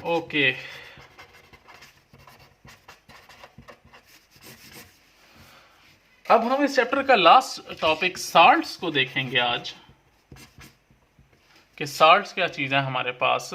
Okay, अब हम इस चैप्टर का लास्ट टॉपिक साल्ट्स को देखेंगे आज, कि साल्ट्स क्या चीज़ है हमारे पास।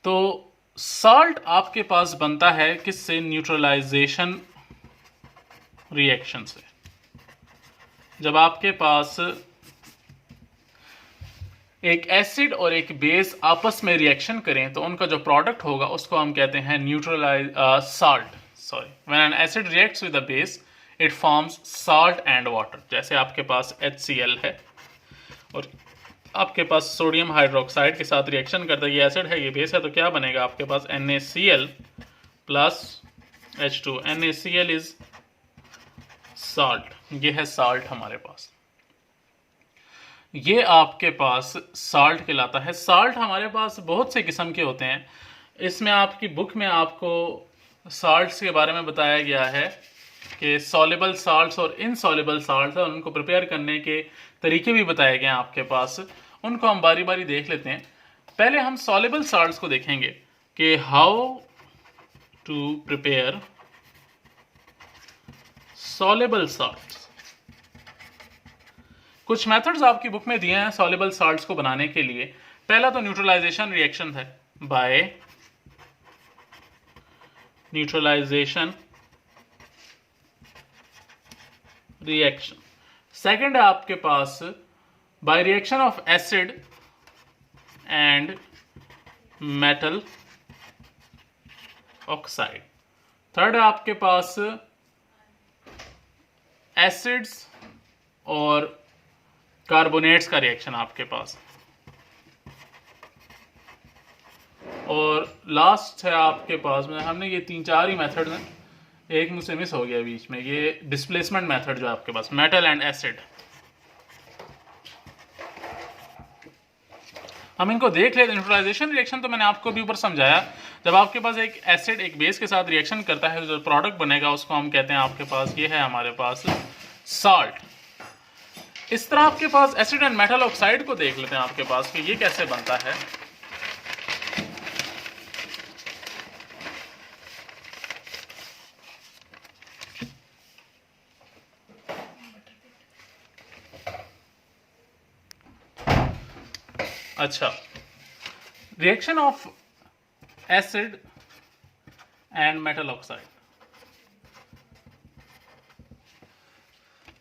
तो साल्ट आपके पास बनता है किससे? न्यूट्रलाइजेशन रिएक्शन से। जब आपके पास एक एसिड और एक बेस आपस में रिएक्शन करें तो उनका जो प्रोडक्ट होगा उसको हम कहते हैं salt. Sorry, when an acid reacts with a base it forms salt and water. जैसे आपके पास HCl है और आपके पास सोडियम हाइड्रोक्साइड के साथ रिएक्शन करता है, ये एसिड है ये बेस है, तो क्या बनेगा आपके पास? NaCl plus H2। NaCl is salt, ये है साल्ट हमारे पास, ये आपके पास साल्ट कहलाता है। साल्ट हमारे पास बहुत से किस्म के होते हैं। इसमें आपकी बुक में आपको साल्ट्स के बारे में बताया गया है कि सॉल्युबल साल्ट्स और इनसॉल्युबल साल्ट्स है, उनको प्रिपेयर करने के तरीके भी बताए गए हैं आपके पास। उनको हम बारी बारी देख लेते हैं। पहले हम सॉल्युबल साल्ट्स को देखेंगे कि how to prepare soluble salts. कुछ मेथड्स आपकी बुक में दिए हैं सॉल्युबल साल्ट्स को बनाने के लिए। पहला तो न्यूट्रलाइजेशन रिएक्शन है, बाय न्यूट्रलाइजेशन रिएक्शन। सेकंड है आपके पास by reaction of acid and metal oxide. Third है आपके पास एसिड्स और कार्बोनेट्स का रिएक्शन आपके पास। और लास्ट है आपके पास में, हमने ये 3-4 ही मेथड हैं, एक मुझसे मिस हो गया बीच में, ये डिस्प्लेसमेंट मेथड जो आपके पास, मेटल एंड एसिड। हम इनको देख लेते हैं। न्यूट्रलाइजेशन रिएक्शन तो मैंने आपको भी ऊपर समझाया। जब आपके पास एक एसिड एक बेस के साथ रिएक्शन करता है, जो प्रोडक्ट बनेगा उसको हम कहते हैं आपके पास, ये है हमारे पास साल्ट। इस तरह आपके पास एसिड एंड मेटल ऑक्साइड को देख लेते हैं आपके पास कि ये कैसे बनता है। अच्छा, reaction of acid and metal oxide.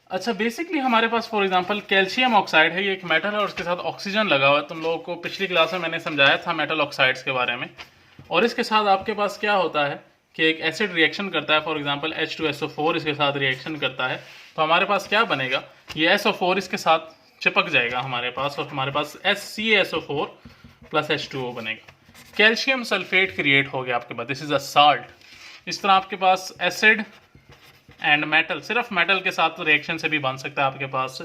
अच्छा, बेसिकली हमारे पास फॉर एग्जांपल कैल्शियम ऑक्साइड है, ये एक मेटल है और उसके साथ ऑक्सीजन लगा हुआ है। तुम लोगों को पिछली क्लास में मैंने समझाया था मेटल ऑक्साइड्स के बारे में। और इसके साथ आपके पास क्या होता है कि एक एसिड रिएक्शन करता है, फॉर एग्जांपल H2SO4 इसके साथ रिएक्शन करता है, तो हमारे पास क्या बनेगा? ये SO4 इसके साथ चिपक जाएगा हमारे पास और हमारे पास CaSO4 प्लस H2O बनेगा। कैल्शियम सल्फेट क्रिएट हो गया आपके पास, दिस इज अ साल्ट। इस तरह आपके पास एसिड एंड मेटल, सिर्फ मेटल के साथ रिएक्शन से भी बन सकता है आपके पास।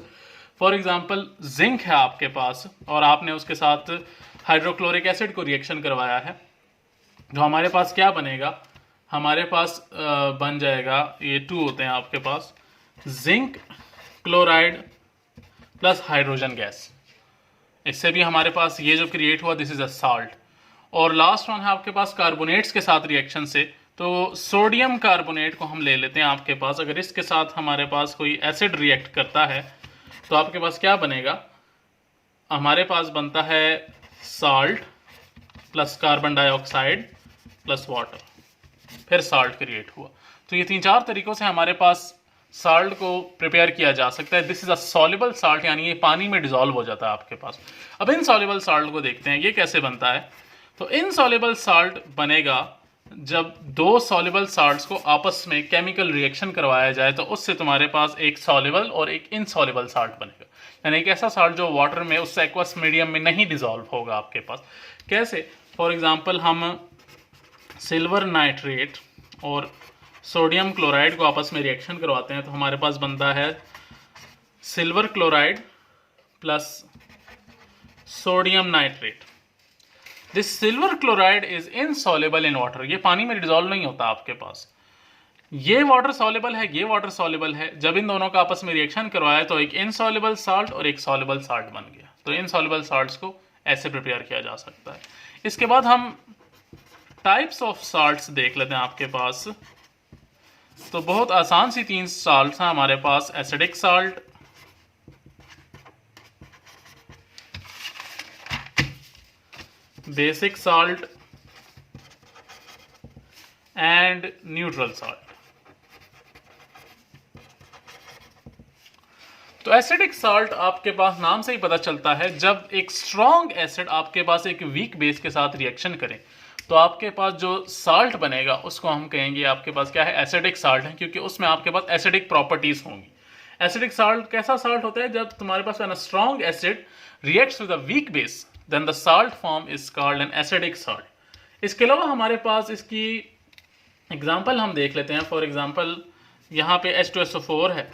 फॉर एग्जांपल जिंक है आपके पास और आपने उसके साथ हाइड्रोक्लोरिक एसिड को रिएक्शन करवाया है, जो हमारे पास क्या बनेगा? हमारे पास बन जाएगा, ये 2 होते हैं आपके पास, zinc chloride plus hydrogen gas. इससे भी हमारे पास ये जो क्रिएट हुआ, दिस इज अ साल्ट। और लास्ट वन है आपके पास कार्बोनेट्स के साथ रिएक्शन से, तो सोडियम कार्बोनेट को हम ले लेते हैं आपके पास। अगर इसके साथ हमारे पास कोई एसिड रिएक्ट करता है तो आपके पास क्या बनेगा? हमारे पास बनता है salt plus carbon dioxide plus water, फिर साल्ट क्रिएट हुआ। तो ये 3-4 तरीकों से हमारे पास साल्ट को प्रिपेयर किया जा सकता है। This is a soluble salt, यानी ये पानी में डिजोल्व हो जाता है आपके पास। अब इनसॉल्युबल साल्ट को देखते हैं, ये कैसे बनता है। तो इनसॉल्युबल साल्ट बनेगा जब 2 सॉल्युबल साल्ट्स को आपस में केमिकल रिएक्शन करवाया जाए, तो उससे तुम्हारे पास एक सॉल्युबल और एक इनसॉल्युबल साल्ट बनेगा, यानी एक ऐसा साल्ट जो वाटर में, उस एक्वस मीडियम में नहीं डिजोल्व होगा आपके पास। कैसे? फॉर एग्जांपल हम सिल्वर नाइट्रेट और सोडियम क्लोराइड को आपस में रिएक्शन करवाते हैं, तो हमारे पास बनता है silver chloride plus sodium nitrate. This silver chloride is insoluble in water, ये पानी में डिजोल्व नहीं होता आपके पास। ये वाटर सॉल्युबल है, ये वाटर सॉल्युबल है। जब इन दोनों का आपस में रिएक्शन करवाया तो एक इनसॉल्युबल साल्ट और एक सॉल्युबल साल्ट बन गया। तो इनसॉल्युबल साल्ट्स को ऐसे प्रिपेयर किया जा सकता है। इसके बाद हम टाइप्स ऑफ साल्ट्स देख लेते हैं आपके पास। तो बहुत आसान सी 3 साल्ट्स हैं हमारे पास, acidic salt, basic salt and neutral salt. तो एसिडिक साल्ट आपके पास नाम से ही पता चलता है, जब एक स्ट्रॉन्ग एसिड आपके पास एक वीक बेस के साथ रिएक्शन करे तो आपके पास जो साल्ट बनेगा उसको हम कहेंगे आपके पास क्या है, एसिडिक साल्ट है, क्योंकि उसमें आपके पास एसिडिक प्रॉपर्टीज होंगी। एसिडिक साल्ट कैसा साल्ट होता है, जब तुम्हारे पास when a strong acid reacts with a weak base then the salt form is called an acidic salt. इसके अलावा हमारे पास इसकी एग्जांपल हम देख लेते हैं। फॉर एग्जांपल यहाँ पे H2SO4 है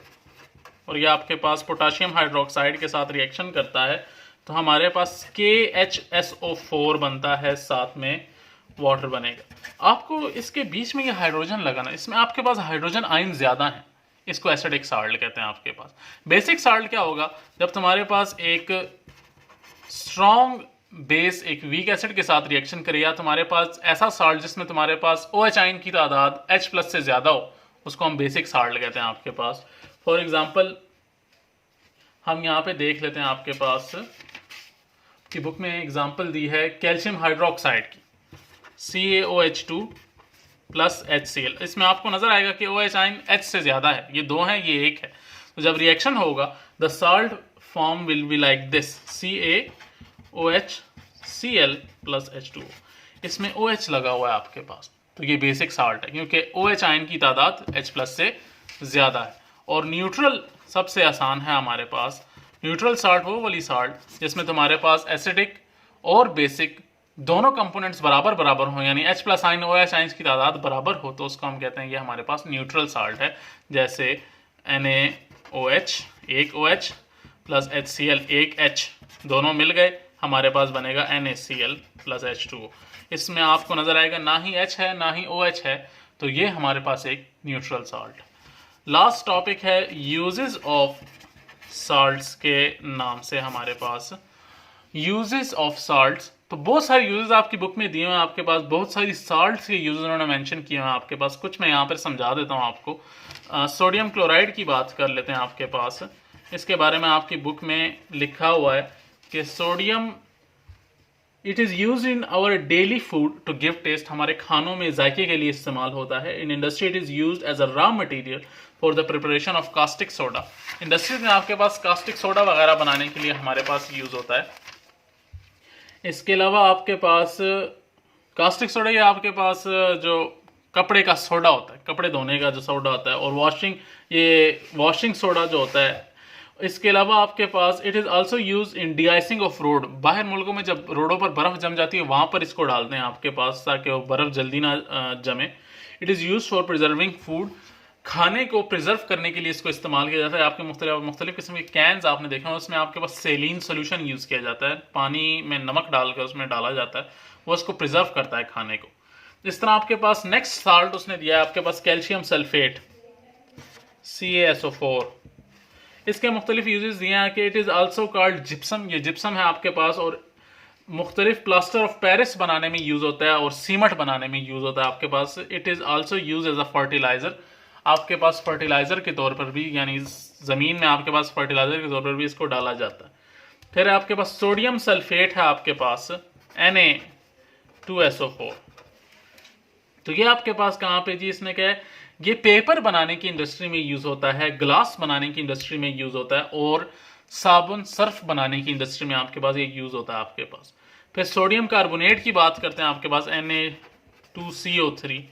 और ये आपके पास पोटाशियम हाइड्रोक्साइड के साथ रिएक्शन करता है, तो हमारे पास KHSO4 बनता है, साथ में वाटर बनेगा। आपको इसके बीच में ये हाइड्रोजन लगाना, इसमें आपके पास हाइड्रोजन आयन ज्यादा है, इसको एसिडिक साल्ट कहते हैं आपके पास। बेसिक साल्ट क्या होगा, जब तुम्हारे पास एक स्ट्रॉन्ग बेस एक वीक एसिड के साथ रिएक्शन करे, या तुम्हारे पास ऐसा साल्ट जिसमें तुम्हारे पास OH आयन की तादाद H+ से ज्यादा हो, उसको हम बेसिक साल्ट कहते हैं आपके पास। फॉर एग्जाम्पल हम यहाँ पे देख लेते हैं, आपके पास की बुक में एग्जाम्पल दी है कैल्शियम हाइड्रोक्साइड की, CaOH2 + HCl। इसमें आपको नजर आएगा कि OH आयन H से ज्यादा है, ये 2 है, ये 1 है। तो जब रिएक्शन होगा the salt form will be like this, CaOHCl + H2O। इसमें OH लगा हुआ है आपके पास, तो ये बेसिक साल्ट है, क्योंकि OH आयन की तादाद H+ से ज्यादा है। और न्यूट्रल सबसे आसान है हमारे पास। न्यूट्रल साल्ट वो वाली साल्ट जिसमें तुम्हारे पास एसिडिक और बेसिक दोनों कंपोनेंट्स बराबर बराबर हो, यानी H+ आयन OH आयन की तादाद बराबर हो, तो उसको हम कहते हैं ये हमारे पास न्यूट्रल साल्ट है। जैसे NaOH 1 OH + HCl 1 H, दोनों मिल गए, हमारे पास बनेगा NaCl + H2O। इसमें आपको नजर आएगा ना ही H है ना ही OH है, तो ये हमारे पास एक न्यूट्रल साल्ट। लास्ट टॉपिक है यूजेस ऑफ साल्ट्स के नाम से हमारे पास यूजेस ऑफ साल्ट्स। तो बहुत सारे यूजेस आपकी बुक में दिए हुए हैं, आपके पास बहुत सारी साल्ट्स के यूजेस उन्होंने मेंशन किए हैं आपके पास। कुछ मैं यहाँ पर समझा देता हूँ आपको। सोडियम क्लोराइड की बात कर लेते हैं आपके पास। इसके बारे में आपकी बुक में लिखा हुआ है कि sodium it is use in our daily food to give taste, हमारे खानों में जायके के लिए इस्तेमाल होता है। In industry it is use as a raw material for the preparation of caustic soda. Industries में आपके पास कास्टिक सोडा वगैरह बनाने के लिए हमारे पास यूज होता है। इसके अलावा आपके पास कास्टिक सोडा, ये आपके पास जो कपड़े का सोडा होता है, कपड़े धोने का जो सोडा होता है, और वॉशिंग सोडा जो होता है। इसके अलावा आपके पास it is also use in deicing of road. बाहर मुल्कों में जब रोडों पर बर्फ जम जाती है वहां पर इसको डालते हैं आपके पास, ताकि वो बर्फ जल्दी ना जमे। It is use for preserving food, खाने को प्रिजर्व करने के लिए इसको इस्तेमाल किया जाता है। आपके मुख्तलिफ किस्म के कैंस आपने देखा है, उसमें आपके पास सेलिन सोल्यूशन यूज किया जाता है, पानी में नमक डालकर उसमें डाला जाता है, वो उसको प्रिजर्व करता है खाने को। इस तरह आपके पास नेक्स्ट साल्ट उसने दिया है आपके पास कैल्शियम सल्फेट CaSO4। इसके मुख्तलिफ यूजेस दिए हैं कि it is also called gypsum, ये जिप्सम है आपके पास, और मुख्तलिफ प्लास्टर ऑफ पेरिस बनाने में यूज होता है और सीमेंट बनाने में यूज होता है आपके पास। It is also use as a fertiliser, आपके पास फर्टिलाइजर के तौर पर भी, यानी ज़मीन में आपके पास फर्टिलाइजर के तौर पर भी इसको डाला जाता है। फिर आपके पास सोडियम सल्फेट है आपके पास Na2SO4। तो ये आपके पास कहाँ पे जी, इसमें क्या है, ये पेपर बनाने की इंडस्ट्री में यूज होता है, ग्लास बनाने की इंडस्ट्री में यूज होता है, और साबुन सर्फ बनाने की इंडस्ट्री में आपके पास ये यूज होता है आपके पास। फिर सोडियम कार्बोनेट की बात करते हैं आपके पास Na2CO3।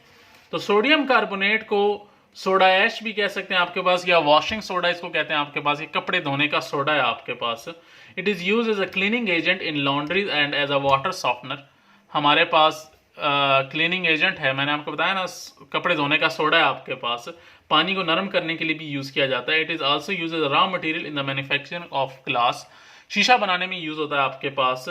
तो सोडियम कार्बोनेट को सोडा ऐश भी कह सकते हैं आपके पास, या वॉशिंग सोडा इसको कहते हैं आपके पास, ये कपड़े धोने का सोडा है आपके पास। It is use as a cleaning agent in laundries and as a water softener. हमारे पास क्लीनिंग एजेंट है, मैंने आपको बताया ना, कपड़े धोने का सोडा है आपके पास, पानी को नरम करने के लिए भी यूज किया जाता है। It is also use as raw material in the manufacturing of glass, शीशा बनाने में यूज होता है आपके पास।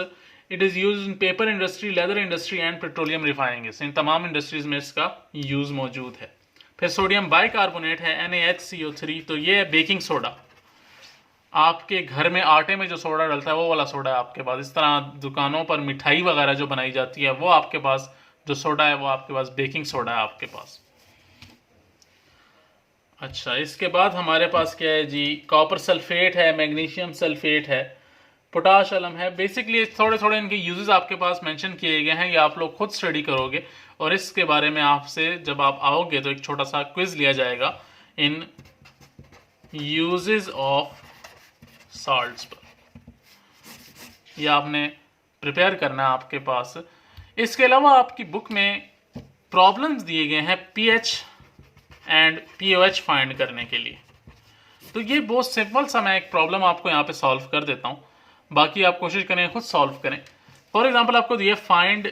It is use in paper industry, leather industry and petroleum refining, in तमाम इंडस्ट्रीज में इसका यूज मौजूद है। फिर सोडियम बाइकार्बोनेट है NaHCO3, तो ये है बेकिंग सोडा, आपके घर में आटे में जो सोडा डलता है वो वाला सोडा है आपके पास। इस तरह दुकानों पर मिठाई वगैरह जो बनाई जाती है वो आपके पास जो सोडा है वो आपके पास बेकिंग सोडा है आपके पास। अच्छा, इसके बाद हमारे पास क्या है जी, कॉपर सल्फेट है, मैग्नीशियम सल्फेट है, पोटाश अलम है। बेसिकली थोड़े थोड़े इनके यूजेस आपके पास मेंशन किए गए हैं, ये आप लोग खुद स्टडी करोगे और इसके बारे में आपसे जब आप आओगे तो एक छोटा सा क्विज लिया जाएगा इन यूजेस ऑफ सॉल्ट्स पर, ये आपने प्रिपेयर करना है आपके पास। इसके अलावा आपकी बुक में प्रॉब्लम्स दिए गए हैं पीएच एंड पीओएच फाइंड करने के लिए। तो ये बहुत सिंपल सा मैं एक प्रॉब्लम आपको यहाँ पे सॉल्व कर देता हूँ, बाकी आप कोशिश करें खुद सॉल्व करें। फॉर एग्जांपल आपको दिया find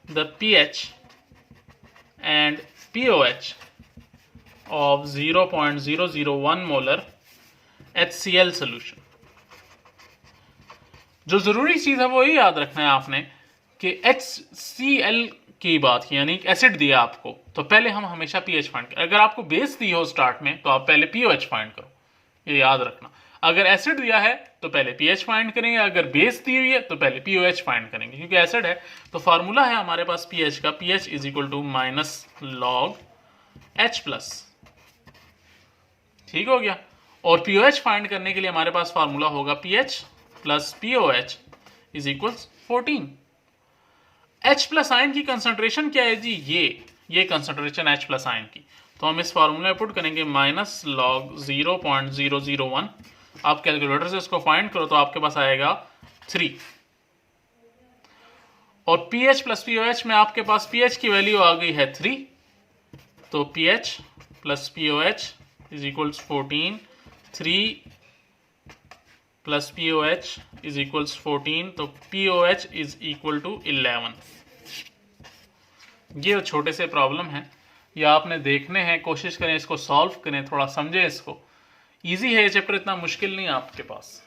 the pH and pOH of 0.001 molar HCl solution. जो जरूरी चीज है वो ये याद रखना है आपने कि HCl की बात की, यानी एसिड दिया आपको तो पहले हम हमेशा पीएच फाइंड करें। अगर आपको बेस दी हो स्टार्ट में तो आप पहले पीओएच फाइंड करो, ये याद रखना। अगर एसिड दिया है तो पहले पीएच फाइंड करेंगे, अगर बेस दी हुई है तो पहले पीओएच फाइंड करेंगे, क्योंकि एसिड है तो फार्मूला है हमारे पास पीएच का, pH is equal to minus log H plus. ठीक हो गया। और पीओएच फाइंड करने के लिए हमारे पास फार्मूला होगा pH plus pOH is equal 14। H plus ion की कंसंट्रेशन क्या है जी, ये कंसंट्रेशन H प्लस आयन की, तो हम इस फार्मूला में पुट करेंगे माइनस लॉग 0.001। आप कैलकुलेटर से इसको फाइंड करो तो आपके पास आएगा 3। और pH प्लस POH में आपके पास pH की वैल्यू आ गई है 3, तो pH plus POH is equal 14, 3 plus POH is equal 14, तो POH इज इक्वल टू 11। ये छोटे से प्रॉब्लम है, ये आपने देखने हैं, कोशिश करें इसको सॉल्व करें, थोड़ा समझे इसको। इजी है ये चैप्टर, इतना मुश्किल नहीं है आपके पास।